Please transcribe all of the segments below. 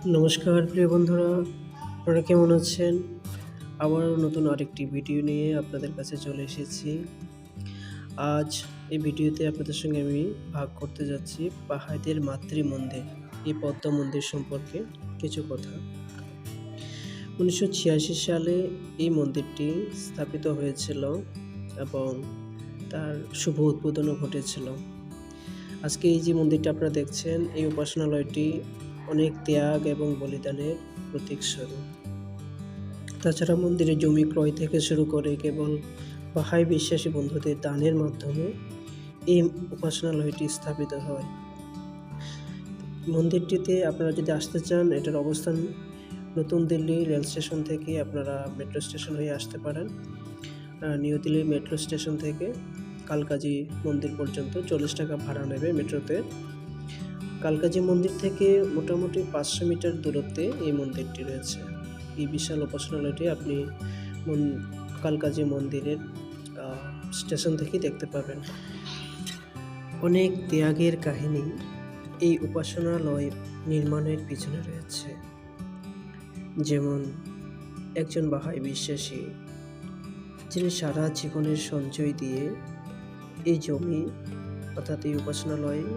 নমস্কার প্রিয় বন্ধুরা, আপনারা কেমন আছেন? আবারও নতুন আরেকটি ভিডিও নিয়ে আপনাদের কাছে চলে এসেছি। আজ এই ভিডিওতে আপনাদের সঙ্গে আমি ভাগ করতে যাচ্ছি বাহাইদের মাতৃ মন্দির, এই পদ্মা মন্দির সম্পর্কে কিছু কথা। 1986 সালে এই মন্দিরটি স্থাপিত হয়েছিল এবং তার শুভ উদ্বোধনও ঘটেছিল। আজকে এই যে মন্দিরটা আপনারা দেখছেন, এই উপাসনালয়টি অনেক ত্যাগ এবং বলিদানের প্রতীক স্বরূপ। তাছাড়া মন্দিরে জমি ক্রয় থেকে শুরু করে কেবল বাহাই বিশ্বাসী বন্ধুদের দানের মাধ্যমে এই উপাসনালয়টি স্থাপিত হয়। মন্দিরটিতে আপনারা যদি আসতে চান, এটার অবস্থান নতুন দিল্লি রেল স্টেশন থেকে আপনারা মেট্রো স্টেশন হয়ে আসতে পারেন। নিউ দিল্লি মেট্রো স্টেশন থেকে কালকাজি মন্দির পর্যন্ত 40 টাকা ভাড়া নেবে মেট্রোতে। কালকাজি মন্দির থেকে মোটামুটি 500 মিটার দূরত্বে এই মন্দিরটি রয়েছে। এই বিশাল উপাসনালয়টি আপনি কালকাজি মন্দিরের স্টেশন থেকেই দেখতে পাবেন। অনেক ত্যাগের কাহিনী এই উপাসনালয় নির্মাণের পিছনে রয়েছে। যেমন একজন বাহাই বিশ্বাসী যিনি সারা জীবনের সঞ্চয় দিয়ে এই জমি অর্থাৎ এই উপাসনালয়ে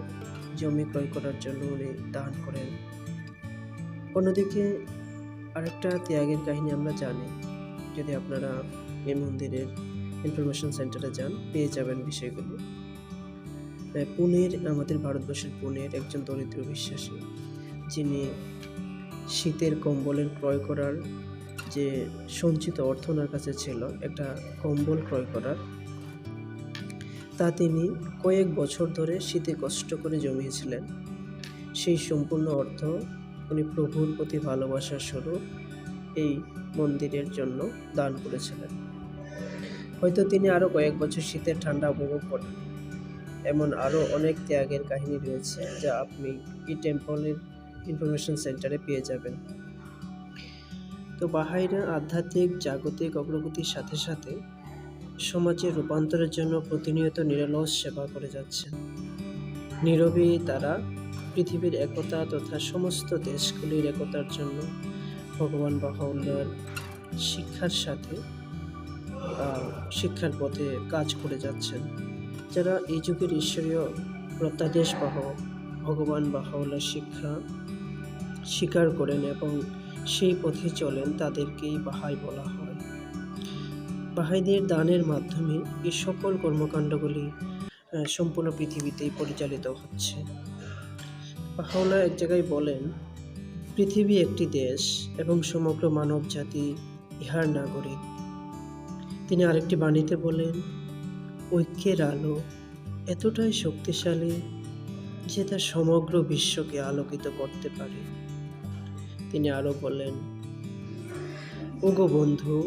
জমি ক্রয় করার জন্য উনি দান করেন। অন্যদিকে আরেকটা ত্যাগের কাহিনী আমরা জানি, যদি আপনারা এই মন্দিরের ইনফরমেশন সেন্টারে যান পেয়ে যাবেন বিষয়গুলি। পুনের, আমাদের ভারতবর্ষের পুনের একজন দরিদ্র বিশ্বাসী যিনি শীতের কম্বলের ক্রয় করার যে সঞ্চিত অর্থ ওনার কাছে ছিল একটা কম্বল ক্রয় করার, তা তিনি কয়েক বছর ধরে শীতে কষ্ট করে জমিয়েছিলেন। সেই সম্পূর্ণ অর্থ উনি প্রভুর প্রতি ভালোবাসার স্বরূপ এই মন্দিরের জন্য দান করেছিলেন। হয়তো তিনি আরও কয়েক বছর শীতের ঠান্ডা উপভোগ করেন। এমন আরও অনেক ত্যাগের কাহিনী রয়েছে যা আপনি এই টেম্পলের ইনফরমেশন সেন্টারে পেয়ে যাবেন। তো বাহাইরা আধ্যাত্মিক জাগতিক অগ্রগতির সাথে সাথে সমাজের রূপান্তরের জন্য প্রতিনিয়ত নিরলস সেবা করে যাচ্ছেন। নীরবে তারা পৃথিবীর একতা তথা সমস্ত দেশগুলির একতার জন্য ভগবান বাহাউল্লাহর শিক্ষার সাথে শিক্ষার পথে কাজ করে যাচ্ছেন। যারা এই যুগের ঈশ্বরীয় প্রত্যাদেশ বাহক ভগবান বাহাউল্লাহর শিক্ষা স্বীকার করেন এবং সেই পথে চলেন, তাদেরকেই বাহাই বলা হয়। বাহাইদের দানের মাধ্যমে এই সকল কর্মকাণ্ডগুলি সম্পূর্ণ পৃথিবীতেই পরিচালিত হচ্ছে। বাহাউল্লাহ এক জায়গায় বলেন, পৃথিবী একটি দেশ এবং সমগ্র মানব জাতি ইহার নাগরিক। তিনি আরেকটি বাণীতে বলেন, ঐক্যের আলো এতটাই শক্তিশালী যে তা সমগ্র বিশ্বকে আলোকিত করতে পারে। তিনি আরও বলেন, ওগো বন্ধু,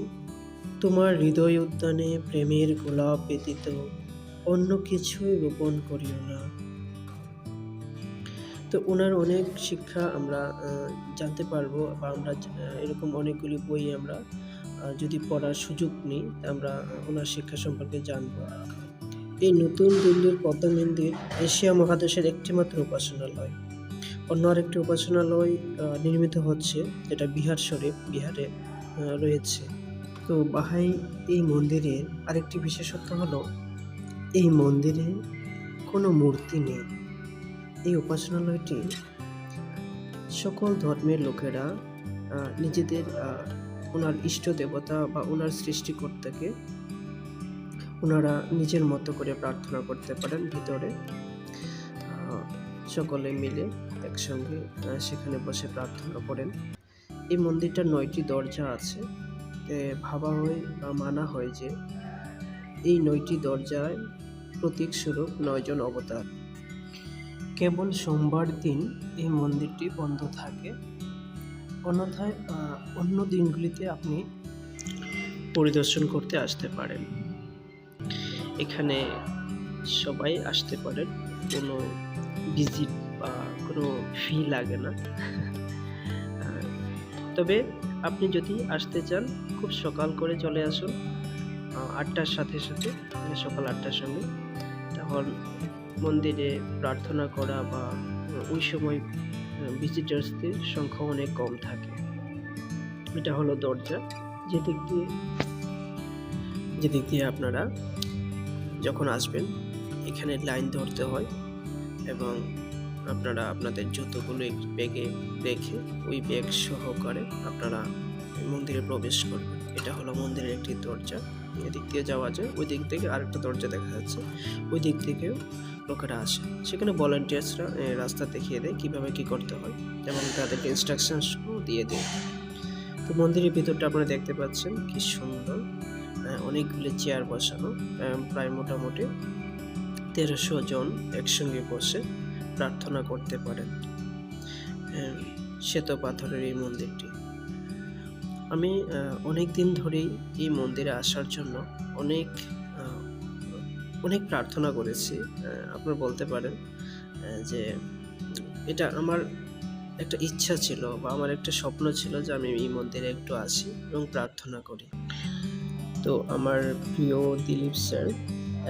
তোমার হৃদয় উদ্যানে প্রেমের গোলাপ ব্যতীত অন্য কিছুই রোপণ করিও না। তো ওনার অনেক শিক্ষা আমরা জানতে পারবো, বা আমরা এরকম অনেকগুলি বই আমরা যদি পড়ার সুযোগ নিই আমরা ওনার শিক্ষা সম্পর্কে জানব। এই নতুন দিল্লির পদ্মা মন্দির এশিয়া মহাদেশের একটিমাত্র উপাসনালয়। অন্য আরেকটি উপাসনালয় নির্মিত হচ্ছে, যেটা বিহার শরীফ বিহারে রয়েছে। তো বাহাই এই মন্দিরের আরেকটি বিশেষত্ব হলো এই মন্দিরে কোনো মূর্তি নেই। এই উপাসনালয়টি সকল ধর্মের লোকেরা নিজেদের ওনার ইষ্ট দেবতা বা ওনার সৃষ্টিকর্তাকে ওনারা নিজের মতো করে প্রার্থনা করতে পারেন। ভিতরে সকলে মিলে একসঙ্গে সেখানে বসে প্রার্থনা করেন। এই মন্দিরটা 9টি দরজা আছে। ভাবা হয় বা মানা হয় যে এই 9টি দরজায় প্রতীক স্বরূপ 9 জন অবতার। কেবল সোমবার দিন এই মন্দিরটি বন্ধ থাকে, অন্যথায় অন্য দিনগুলিতে আপনি পরিদর্শন করতে আসতে পারেন। এখানে সবাই আসতে পারেন, কোনো ভিজিট বা কোনো ফি লাগে না। তবে আপনি যদি আসতে চান খুব সকাল করে চলে আসুন, 8টার সাথে সাথে, সকাল 8টার সঙ্গে। তখন মন্দিরে প্রার্থনা করা বা ওই সময় ভিজিটার্সদের সংখ্যা অনেক কম থাকে। এটা হলো দরজা, যেদিক দিয়ে আপনারা যখন আসবেন এখানে লাইন ধরতে হয় এবং আপনারা আপনাদের জুতোগুলো ব্যাগে রেখে ওই ব্যাগ সহকারে আপনারা মন্দিরে প্রবেশ করবেন। এটা হলো মন্দিরের একটি দরজা, এদিক দিয়ে যাওয়া যায়। ওই দিক থেকে আরেকটা দরজা দেখা যাচ্ছে, ওই দিক থেকেও লোকেরা আসে। সেখানে ভলান্টিয়ার্সরা রাস্তা দেখিয়ে দেয় কীভাবে কী করতে হয় এবং তাদেরকে ইনস্ট্রাকশনসও দিয়ে দেয়। তো মন্দিরের ভিতরটা আপনারা দেখতে পাচ্ছেন কি সুন্দর, অনেকগুলো চেয়ার বসানো, প্রায় মোটামুটি 1300 জন একসঙ্গে বসে প্রার্থনা করতে পারেন। শ্বেত পাথরের এই মন্দিরটি, আমি অনেক দিন ধরেই এই মন্দিরে আসার জন্য অনেক প্রার্থনা করেছি। আপনারা বলতে পারেন যে এটা আমার একটা ইচ্ছা ছিল বা আমার একটা স্বপ্ন ছিল যে আমি এই মন্দিরে একটু আসি এবং প্রার্থনা করি। তো আমার প্রিয় দিলীপ স্যার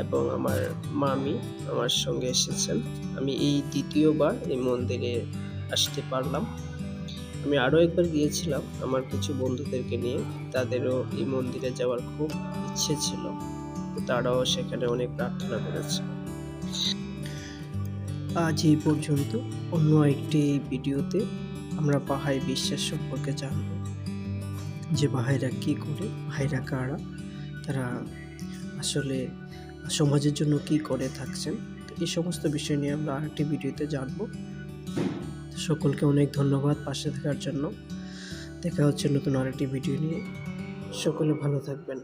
এবং আমার মামি আমার সঙ্গে এসেছেন। আমি এই দ্বিতীয়বার এই মন্দিরে আসতে পারলাম। আমি আরও একবার গিয়েছিলাম আমার কিছু বন্ধুদেরকে নিয়ে, তাদেরও এই মন্দিরে যাওয়ার খুব ইচ্ছে ছিল, তারাও সেখানে অনেক প্রার্থনা করেছে। আজ এই পর্যন্ত। অন্য একটি ভিডিওতে আমরা বাহাই বিশ্বাস সম্পর্কে জানব, যে বাহাইরা কী করে, বাহাইরা কারা, তারা আসলে সমাজের জন্য কি করে থাকছেন। এই সমস্ত বিষয় নিয়ে আমরা আরেকটি ভিডিওতে জানব। সকলকে অনেক ধন্যবাদ পাশে থাকার জন্য। দেখা হচ্ছে নতুন আরেকটি ভিডিও নিয়ে। সকলে ভালো থাকবেন।